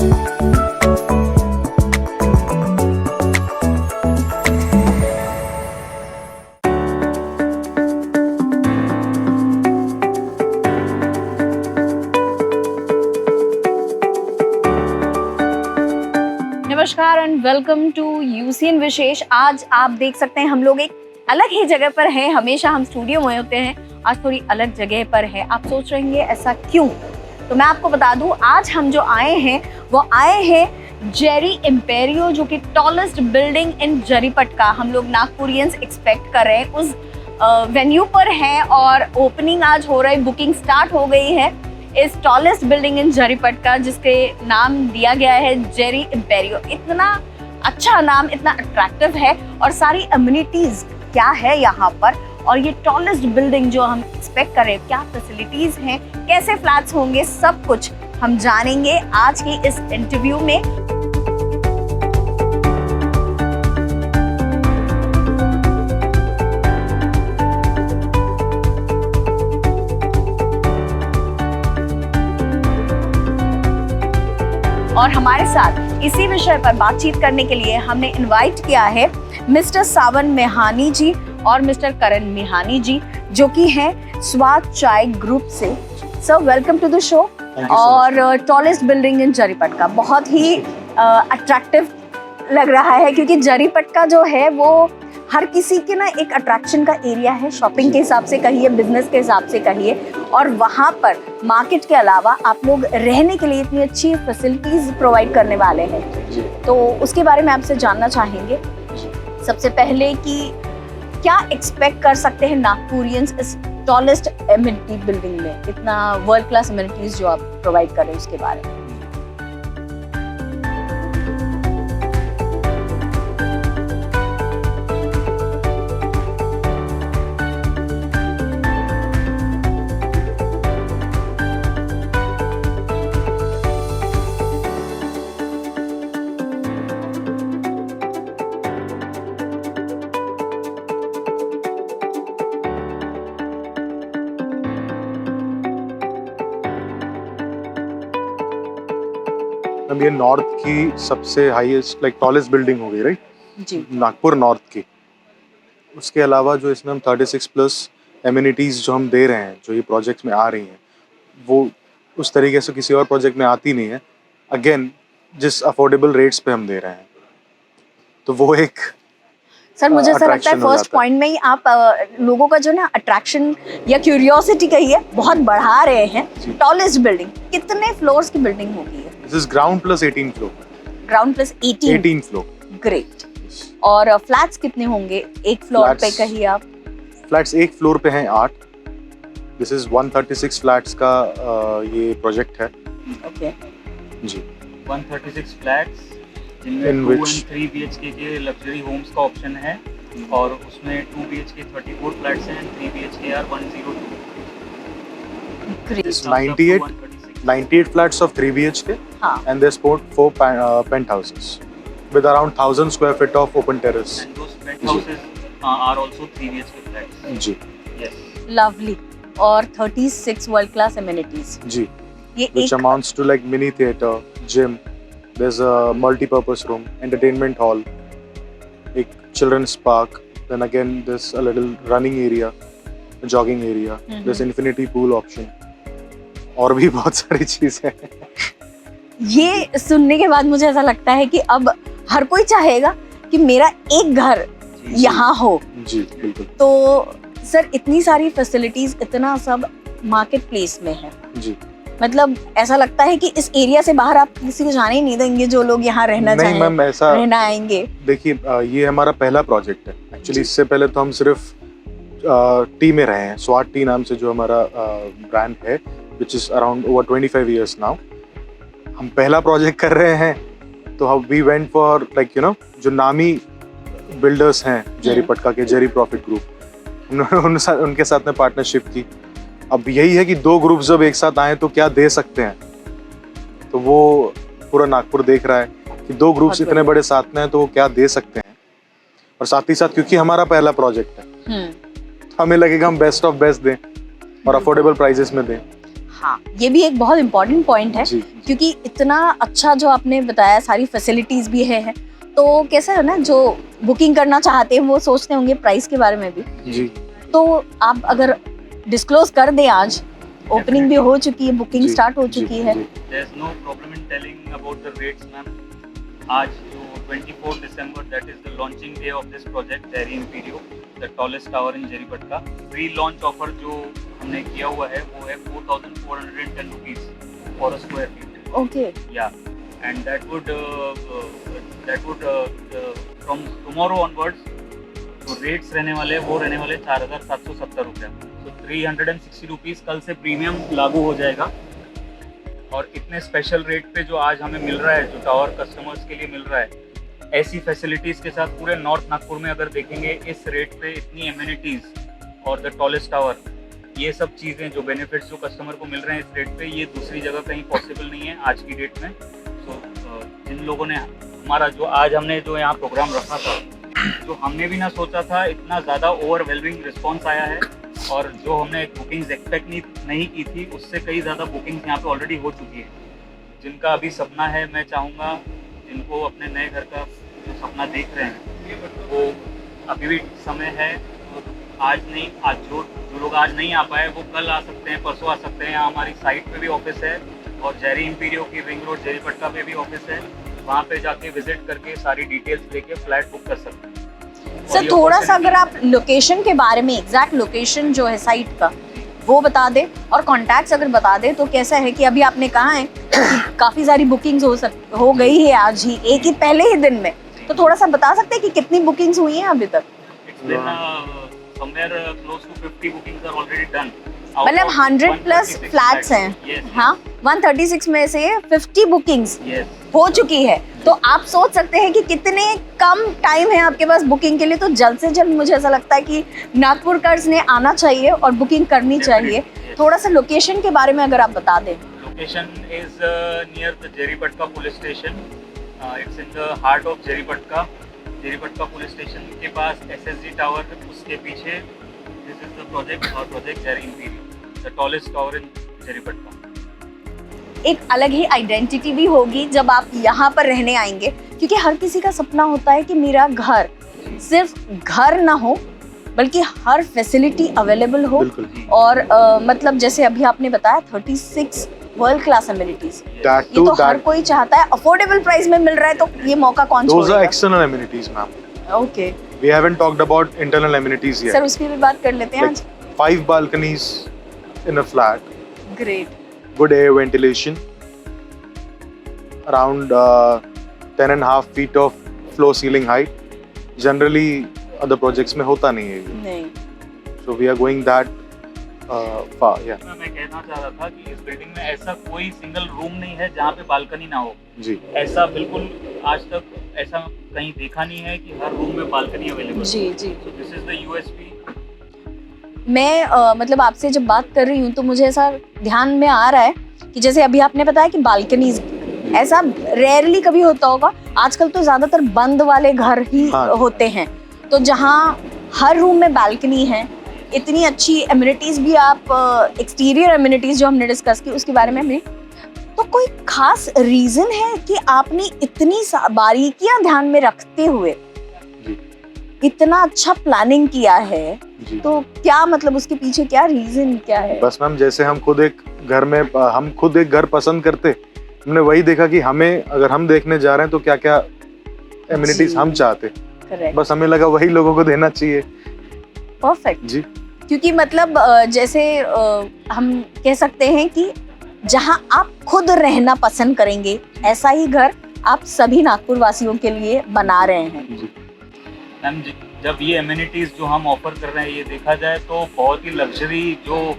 नमस्कार and welcome to UCN विशेष। आज आप देख सकते हैं हम लोग एक अलग ही जगह पर हैं। हमेशा हम स्टूडियो में होते हैं, आज थोड़ी अलग जगह पर है। आप सोच रहे हैं ऐसा क्यों? तो मैं आपको बता दूं, आज हम जो आए हैं वो आए हैं जेरी एम्पेरियो, जो कि टॉलेस्ट बिल्डिंग इन जरीपटका। हम लोग नागपुरियंस एक्सपेक्ट कर रहे हैं उस वेन्यू पर हैं और ओपनिंग आज हो रहा है, बुकिंग स्टार्ट हो गई है इस टॉलेस्ट बिल्डिंग इन जरीपटका, जिसके नाम दिया गया है जेरी एम्पेरियो। इतना अच्छा नाम, इतना अट्रैक्टिव है और सारी अम्यूनिटीज क्या है यहाँ पर, और ये टॉलेस्ट बिल्डिंग जो हम एक्सपेक्ट कर रहे हैं, क्या फैसिलिटीज हैं, कैसे फ्लैट्स होंगे, सब कुछ हम जानेंगे आज की इस इंटरव्यू में। और हमारे साथ इसी विषय पर बातचीत करने के लिए हमने इनवाइट किया है मिस्टर सावन मेहानी जी और मिस्टर करण मेहानी जी, जो कि हैं स्वाद चाय ग्रुप से। Sir, welcome to the show. और टॉलेस्ट बिल्डिंग इन जरीपटका बहुत ही अट्रैक्टिव लग रहा है, क्योंकि जरीपटका जो है वो हर किसी के ना एक अट्रैक्शन का एरिया है, शॉपिंग के हिसाब से कहिए, बिजनेस के हिसाब से कहिए। और वहाँ पर मार्केट के अलावा आप लोग रहने के लिए इतनी अच्छी फैसिलिटीज प्रोवाइड करने वाले हैं, तो उसके बारे में आपसे जानना चाहेंगे सबसे पहले कि क्या एक्सपेक्ट कर सकते हैं नागपुरियंस इस टॉलेस्ट एमिनिटी बिल्डिंग में, इतना वर्ल्ड क्लास एमिनिटीज जो आप प्रोवाइड कर रहे हैं उसके बारे में। ये नॉर्थ की सबसे हाईएस्ट टॉलेस्ट बिल्डिंग हो गई, राइट जी, नागपुर नॉर्थ की। उसके अलावा जो इसमें हम 36 प्लस एमिनिटीज जो हम दे रहे हैं, जो ये प्रोजेक्ट में आ रही हैं, वो उस तरीके से किसी और प्रोजेक्ट में आती नहीं है। अगेन जिस अफोर्डेबल रेट्स पे हम दे रहे हैं, तो वो एक सर मुझे ऐसा लगता है फर्स्ट पॉइंट में ही आप लोगों का जो ना अट्रैक्शन या क्यूरियोसिटी कहिए बहुत बढ़ा रहे हैं। टॉलेस्ट बिल्डिंग, कितने फ्लोर्स की बिल्डिंग होगी? This is ground plus 18 floor. Ground plus 18 floor. Great. और फ्लैट्स कितने होंगे एक फ्लोर पे कहिए आप? फ्लैट्स एक फ्लोर पे हैं 8। दिस इज 136 फ्लैट्स का ये प्रोजेक्ट है। ओके जी, 136 फ्लैट्स जिनमें 2 and 3 BHK के लग्जरी होम्स का ऑप्शन है, और उसमें 2 BHK 34 फ्लैट्स हैं, 3 BHK are 102। Great. 98 flats of 3 BHK and there's 4 penthouses with around 1000 square feet of open terrace. And those penthouses are also 3 BHK flats. Ji, Yes. Lovely. और 36 world class amenities. जी, ये which amounts to like mini theater, gym, there's a multi-purpose room, entertainment hall, एक children's park, then again there's a little running area, a jogging area, there's infinity pool option, और भी बहुत सारी चीजें। ये सुनने के बाद मुझे ऐसा लगता है कि अब हर कोई चाहेगा कि मेरा एक घर यहाँ हो। जी बिल्कुल। तो सर इतनी सारी फैसिलिटीज, इतना सब मार्केट प्लेस में है जी, मतलब ऐसा लगता है कि इस एरिया से बाहर आप किसी को जाने ही नहीं देंगे जो लोग यहाँ रहना चाहें। नहीं मैम, ऐसा रहना आएंगे। देखिए, ये हमारा पहला प्रोजेक्ट है एक्चुअली। इससे पहले तो हम सिर्फ टी में रहे हैं, स्वाद टी नाम से जो हमारा ब्रांड है, which is around over 25 years now. हम पहला प्रोजेक्ट कर रहे हैं, तो we went for like you know जो नामी बिल्डर्स हैं जरीपटका के, जेरी प्रॉफिट ग्रुप, उनके साथ में पार्टनरशिप की। अब यही है कि दो ग्रुप जब एक साथ आए तो क्या दे सकते हैं, तो वो पूरा नागपुर देख रहा है कि दो ग्रुप्स इतने बड़े साथ में हैं तो वो क्या दे सकते हैं। और साथ ही साथ क्योंकि हमारा पहला प्रोजेक्ट है, हमें लगेगा हम बेस्ट ऑफ बेस्ट दें और अफोर्डेबल प्राइसेस में दें। हाँ, ये भी एक बहुत इम्पोर्टेंट पॉइंट है, जी क्योंकि इतना अच्छा जो आपने बताया, सारी फैसिलिटीज भी है, तो कैसा है ना, जो बुकिंग करना चाहते हैं वो सोचते होंगे प्राइस के बारे में भी। जी तो आप अगर डिस्क्लोज कर दें, आज ओपनिंग भी हो चुकी है, बुकिंग जी, स्टार्ट हो जी, चुकी है। जी। There's no problem in telling about the rates, ma'am. आज जो 24 December, that is the launching day of this project, Cherry Imperio, the tallest tower in जेरीपटका. Pre-launch offer जो हमने किया हुआ है वो है 4,410 rupees for a square feet. Okay, Yeah, and that would from tomorrow onwards जो रेट्स रहने वाले वो रहने वाले 4,770 रुपये। तो 360 रुपीज़ कल से प्रीमियम लागू हो जाएगा। और इतने स्पेशल रेट पे जो आज हमें मिल रहा है, जो टावर कस्टमर्स के लिए मिल रहा है, ऐसी फैसिलिटीज़ के साथ पूरे नॉर्थ नागपुर में अगर देखेंगे इस रेट पे इतनी एमिनिटीज़ और द टॉलेस्ट टावर, ये सब चीज़ें जो बेनिफिट्स जो कस्टमर को मिल रहे हैं इस रेट पे, ये दूसरी जगह कहीं पॉसिबल नहीं है आज की डेट में। तो जिन लोगों ने हमारा जो आज हमने जो यहाँ प्रोग्राम रखा था, जो हमने भी ना सोचा था इतना ज़्यादा ओवरवेलमिंग रिस्पॉन्स आया है। और जो हमने बुकिंग्स एक्सपेक्ट नहीं की थी उससे कई ज़्यादा बुकिंग्स यहाँ पे ऑलरेडी हो चुकी है। जिनका अभी सपना है, मैं चाहूँगा जिनको अपने नए घर का जो सपना देख रहे हैं वो अभी भी समय है। तो आज नहीं, आज जो लोग आज नहीं आ पाए वो कल आ सकते हैं, परसों आ सकते हैं। यहाँ हमारी साइट पे भी ऑफिस है और जेरी इंपीरियो की रिंग रोड जेरीपटका पे भी ऑफिस है। वहाँ पे जाके विजिट करके सारी डिटेल्स लेके फ्लैट बुक कर सकते हैं। सर थोड़ा सा अगर आप लोकेशन के बारे में, एग्जैक्ट लोकेशन जो है साइट का वो बता दें, और कॉन्टैक्ट्स अगर बता दें, तो कैसा है कि अभी आपने कहा है कि काफ़ी सारी बुकिंग्स हो गई है आज ही, एक ही पहले ही दिन में, तो थोड़ा सा बता सकते हैं कि कितनी बुकिंग्स हुई हैं अभी तक? somewhere close to 50 bookings are already done. मतलब 100 प्लस फ्लैट्स हैं, हाँ, 136 में से 50 बुकिंग्स हो चुकी है। तो आप सोच सकते हैं कि कितने कम टाइम है आपके पास बुकिंग के लिए। तो जल्द से जल्द मुझे ऐसा लगता है कि नागपुरकर्स ने आना चाहिए और बुकिंग करनी चाहिए। थोड़ा सा लोकेशन के बारे में अगर आप बता दें। Location is near the Jaripatka police station. It's in the heart of Jaripatka. Jaripatka police station के पास SSG टावर, उसके पीछे दिस इज द प्रोजेक्ट, और project Jeri Imperio, the tallest tower in Jaripatka. एक अलग ही आइडेंटिटी भी होगी जब आप यहाँ पर रहने आएंगे, क्योंकि हर किसी का सपना होता है कि मेरा घर सिर्फ घर ना हो बल्कि हर फैसिलिटी अवेलेबल हो। और मतलब जैसे अभी आपने बताया 36 वर्ल्ड क्लास एमिनिटीज, ये तो हर कोई चाहता है। अफोर्डेबल प्राइस में मिल रहा है तो ये मौका कौन छोड़ेगा? Those are external amenities, ma'am. Okay. We haven't talked about internal amenities yet. Sir उसकी भी बात कर लेते हैं आज। 5 balconies in a flat. Great. Good air ventilation. Around 10.5 feet of floor ceiling height. Generally other projects में होता नहीं है ये। नहीं। So we are going that far, yeah. मैं कहना चाह रहा था कि इस बिल्डिंग में ऐसा कोई सिंगल रूम नहीं है जहाँ पे बालकनी ना हो। जी। ऐसा बिल्कुल आज तक ऐसा कहीं देखा नहीं है कि हर रूम में बालकनी अवेलेबल। जी जी। So this is the USP. मैं मतलब आपसे जब बात कर रही हूँ तो मुझे ऐसा ध्यान में आ रहा है कि जैसे अभी आपने बताया कि बालकनीज, ऐसा रेयरली कभी होता होगा। आजकल तो ज्यादातर बंद वाले घर ही होते हैं, तो जहाँ हर रूम में बालकनी है, इतनी अच्छी एमिनिटीज भी, आप एक्सटीरियर एमिनिटीज जो हमने डिस्कस की उसके बारे में भी, तो कोई खास रीजन है कि आपने इतनी बारीकियां ध्यान में रखते हुए इतना अच्छा प्लानिंग किया है? तो क्या मतलब उसके पीछे क्या रीजन क्या है? बस मैम, जैसे हम खुद एक घर पसंद करते, हमने वही देखा कि हमें, अगर हम देखने जा रहे हैं तो क्या क्या एमिनिटीज हम चाहते। Correct. बस हमें लगा वही लोगों को देना चाहिए। परफेक्ट जी। क्योंकि मतलब जैसे हम कह सकते हैं कि जहां आप खुद रहना पसंद करेंगे, ऐसा ही घर आप सभी नागपुर वासियों के लिए बना रहे हैं। मैम जब ये एमिनिटीज जो हम ऑफर कर रहे हैं ये देखा जाए तो बहुत ही लग्जरी, जो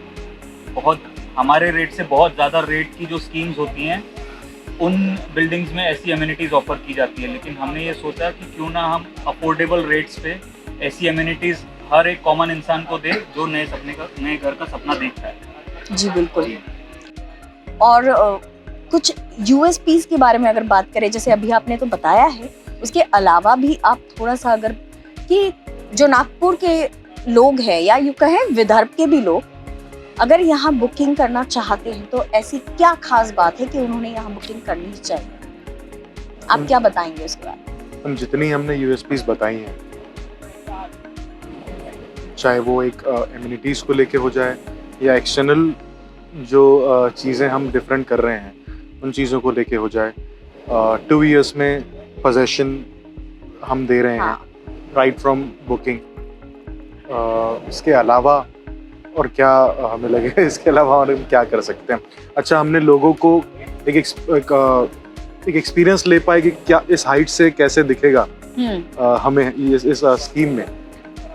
बहुत हमारे रेट से बहुत ज़्यादा रेट की जो स्कीम्स होती हैं उन बिल्डिंग्स में ऐसी एमिनिटीज़ ऑफर की जाती है। लेकिन हमने ये सोचा कि क्यों ना हम अफोर्डेबल रेट्स पे ऐसी एमिनिटीज़ हर एक कॉमन इंसान को दे जो नए घर का सपना देख रहा है। जी बिल्कुल। और कुछ USPs के बारे में अगर बात करें, जैसे अभी आपने तो बताया है, उसके अलावा भी आप थोड़ा सा अगर, कि जो नागपुर के लोग हैं या यूँ कहें विदर्भ के भी लोग, अगर यहाँ बुकिंग करना चाहते हैं तो ऐसी क्या खास बात है कि उन्होंने यहाँ बुकिंग करनी चाहिए? आप क्या बताएंगे उसके बाद? हम जितनी हमने यूएसपीज बताई हैं, चाहे वो एक एमिनिटीज़ को लेके हो जाए या एक्सटर्नल जो चीज़ें हम डिफरेंट कर रहे हैं उन चीज़ों को लेके हो जाए, 2 years में पोजेशन हम दे रहे हैं, राइट फ्रॉम बुकिंग। इसके अलावा और क्या हमें लगे, इसके अलावा और हम क्या कर सकते हैं? अच्छा, हमने लोगों को एक एक्सपीरियंस ले पाए कि क्या इस हाइट से कैसे दिखेगा हमें इस स्कीम में।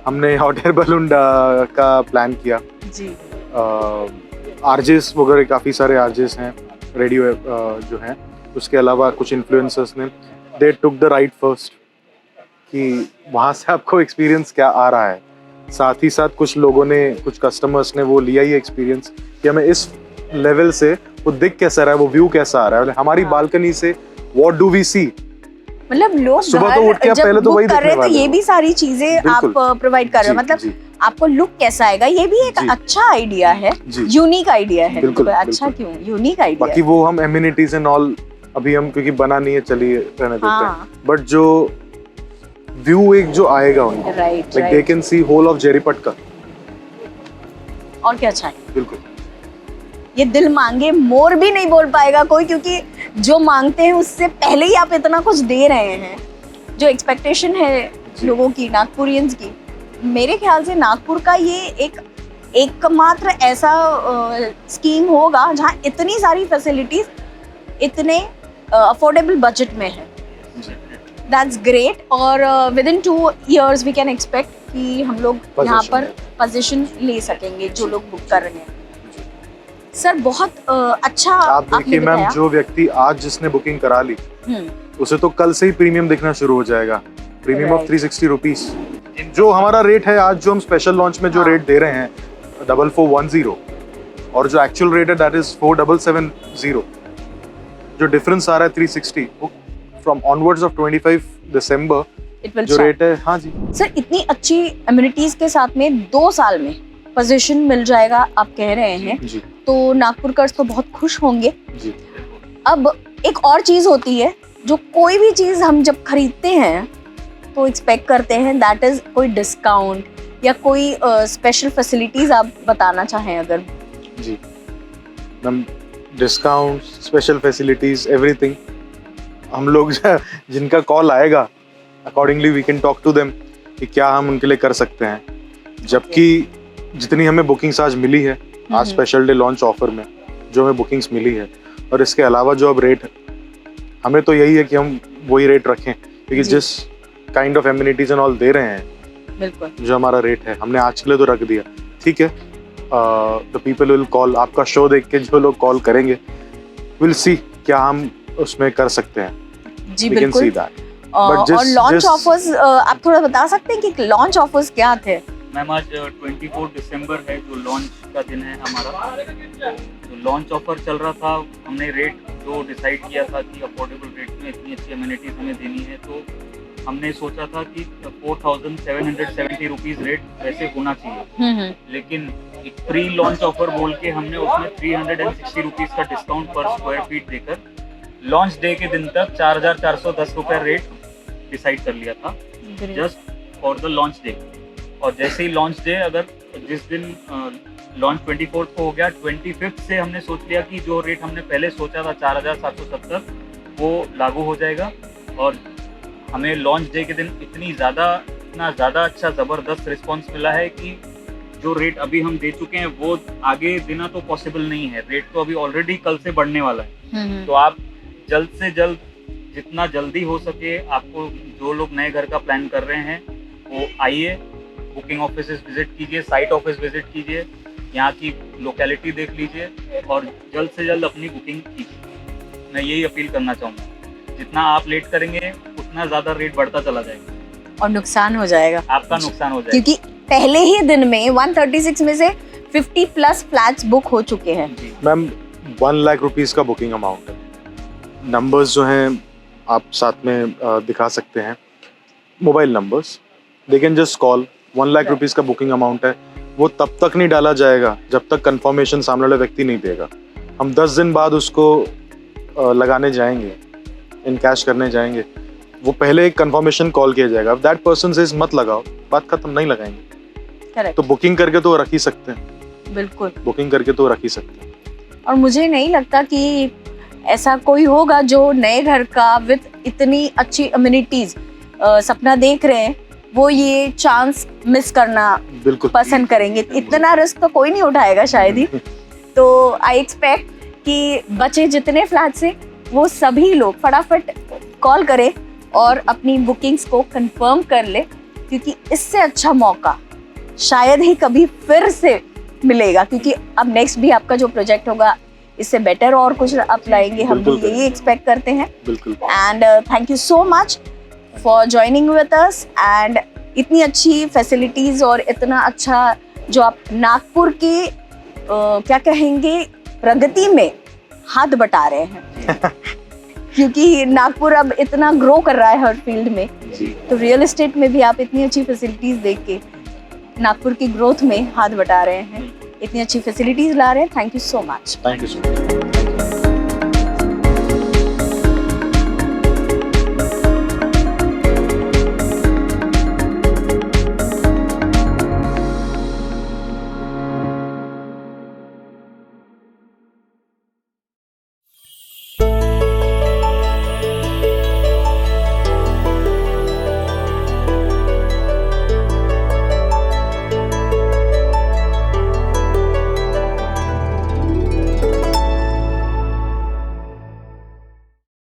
हमने हॉट एयर बलून का प्लान किया जी। आरजेस वगैरह, काफ़ी सारे आरजेस हैं रेडियो जो हैं, उसके अलावा कुछ इन्फ्लुएंसर्स ने दे टुक द राइट फर्स्ट कि वहाँ से आपको एक्सपीरियंस क्या आ रहा है। साथ ही साथ कुछ लोगों ने, कुछ कस्टमर्स ने वो लिया ही एक्सपीरियंस कि हमें इस लेवल से वो दिख कैसा रहा है, वो व्यू कैसा आ रहा है हमारी बालकनी से, व्हाट डू वी सी। मतलब लोग सुबह तो उठ के आप पहले तो वही कर रहे हैं, तो ये भी सारी चीजें आप बिल्कुल। प्रोवाइड कर रहे हो। मतलब जी। आपको लुक कैसा आएगा, ये भी एक जी। अच्छा आइडिया है, जी। यूनिक आइडिया है। बिल्कुल, अच्छा बिल्कुल। क्यों यूनिक आइडिया? बाकी वो हम एमिनिटीज एंड ऑल अभी हम क्योंकि बना नहीं है, चलिए रहने देते हैं, बट जो व्यू एक जो आएगा उनको, right like they can see whole of Jaripatka. और क्या चाहिए? बिल्कुल। ये दिल मांगे मोर भी नहीं बोल पाएगा कोई, क्योंकि जो मांगते हैं उससे पहले ही आप इतना कुछ दे रहे हैं। जो एक्सपेक्टेशन है लोगों की, नागपुरियंस की, मेरे ख्याल से नागपुर का ये एकमात्र ऐसा स्कीम होगा जहाँ इतनी सारी फैसिलिटीज इतने अफोर्डेबल बजट में है। That's great. और within 2 years we can expect कि हम लोग यहाँ पर पोजीशन ले सकेंगे जो लोग बुक कर रहे हैं। सर बहुत अच्छा आप आपने देखिए मैम, बताया। जो व्यक्ति आज जिसने बुकिंग करा ली उसे तो कल से ही प्रीमियम दिखना शुरू हो जाएगा, प्रीमियम ऑफ 360 रुपीज। जो हमारा रेट है आज, जो हम स्पेशल लॉन्च में जो रेट दे रहे हैं 4410, और जो एक्चुअल रेट है दैट इज 4770। जो डिफरेंस आ रहा है 360, वो from onwards of 25 December It will जो start. रेट है। हाँ जी सर इतनी अच्छी एमिनिटीज के साथ में 2 साल में पोजीशन मिल जाएगा आप कह रहे हैं, जी तो नागपुरकर्स तो बहुत खुश होंगे। जी। अब एक और चीज होती है, जो कोई भी चीज हम जब खरीदते हैं तो एक्सपेक्ट करते हैं, दैट इज कोई डिस्काउंट या कोई स्पेशल फैसिलिटीज आप बताना चाहें अगर। जी ma'am, discount, special facilities, everything हम लोग जिनका कॉल आएगा accordingly we can talk to them कि क्या हम उनके लिए कर सकते हैं। जबकि जितनी हमें बुकिंग्स आज मिली है, आज स्पेशल डे लॉन्च ऑफर में जो हमें बुकिंग्स मिली है, और इसके अलावा जो अब रेट, हमें तो यही है कि हम वही रेट रखें, क्योंकि जिस kind of amenities and all they रहे हैं, बिल्कुल जो हमारा रेट है हमने आज के लिए तो रख दिया। ठीक है, द पीपल विल कॉल, आपका शो देख के जो लोग कॉल करेंगे, विल सी क्या हम उसमें कर सकते हैं। जी We can see बिल्कुल। that. और just- लॉन्च just- ऑफर्स आप थोड़ा बता सकते हैं कि लॉन्च ऑफर्स क्या थे? मैम आज 24 दिसंबर है जो लॉन्च का दिन है हमारा। तो लॉन्च ऑफर चल रहा था, हमने रेट जो डिसाइड किया था कि अफोर्डेबल रेट में इतनी अच्छी अमेनिटीज हमें देनी है, तो हमने सोचा था कि 4770 रुपीज़ रेट वैसे होना चाहिए, लेकिन एक प्री लॉन्च ऑफर बोल के हमने उसमें 360 रुपीज़ का डिस्काउंट पर स्क्वायर फीट देकर लॉन्च डे के दिन तक 4410 रुपये रेट डिसाइड कर लिया था, just for the launch day. और जैसे ही लॉन्च डे, अगर जिस दिन लॉन्च 24 को हो गया, 25 से हमने सोच लिया कि जो रेट हमने पहले सोचा था 4770 वो लागू हो जाएगा। और हमें लॉन्च डे के दिन इतना ज़्यादा अच्छा ज़बरदस्त रिस्पांस मिला है कि जो रेट अभी हम दे चुके हैं वो आगे देना तो पॉसिबल नहीं है। रेट तो अभी ऑलरेडी कल से बढ़ने वाला है, तो आप जल्द से जल्द, जितना जल्दी हो सके, आपको जो लोग नए घर का प्लान कर रहे हैं वो आइए, बुकिंग ऑफिस विजिट कीजिए, साइट ऑफिस विजिट कीजिए, यहाँ की लोकेलिटी देख लीजिए और जल्द से जल्द अपनी बुकिंग कीजिए। मैं यही अपील करना चाहूँगा, जितना आप लेट करेंगे उतना ज़्यादा रेट बढ़ता चला जाएगा और नुकसान हो जाएगा, आपका नुकसान हो जाएगा। क्योंकि पहले ही दिन में 136 में से 50+ फ्लैट्स बुक हो चुके हैं। मैम 1 लाख रुपीज़ का बुकिंग अमाउंट है। नंबर्स जो हैं आप साथ में दिखा सकते हैं, mobile numbers, they can just call. 1 lakh rupees का बुकिंग अमाउंट है, वो तब तक नहीं डाला जाएगा जब तक कंफर्मेशन सामने वाला व्यक्ति नहीं देगा। हम 10 दिन बाद उसको लगाने जाएंगे, इन कैश करने जाएंगे, वो पहले एक कंफर्मेशन कॉल किया जाएगा। अब दैट पर्सन सेज मत लगाओ, बात खत्म, नहीं लगाएंगे। करेक्ट, तो बुकिंग करके तो रख ही सकते हैं, बिल्कुल। बुकिंग करके तो रख ही सकते हैं। और मुझे नहीं लगता कि ऐसा कोई होगा जो नए घर का विद इतनी अच्छी अम्यूनिटीज सपना देख रहे हैं, वो ये चांस मिस करना बिल्कुल पसंद करेंगे। इतना रिस्क तो कोई नहीं उठाएगा शायद ही। तो आई एक्सपेक्ट कि बचे जितने फ्लैट्स हैं वो सभी लोग फटाफट कॉल करें और अपनी बुकिंग्स को कंफर्म कर ले, क्योंकि इससे अच्छा मौका शायद ही कभी फिर से मिलेगा। क्योंकि अब नेक्स्ट भी आपका जो प्रोजेक्ट होगा इससे बेटर और कुछ आप लाएंगे, हम भी बिल्कुल। यही एक्सपेक्ट करते हैं। बिल्कुल। And thank you so much for joining with us and इतनी अच्छी फैसिलिटीज और इतना अच्छा जो आप नागपुर की क्या कहेंगे प्रगति में हाथ बटा रहे हैं। क्योंकि नागपुर अब इतना ग्रो कर रहा है हर फील्ड में, तो रियल एस्टेट में भी आप इतनी अच्छी फैसिलिटीज देख के नागपुर की ग्रोथ में हाथ बटा रहे हैं, इतनी अच्छी फैसिलिटीज ला रहे हैं। Thank you so much. Thank you so much.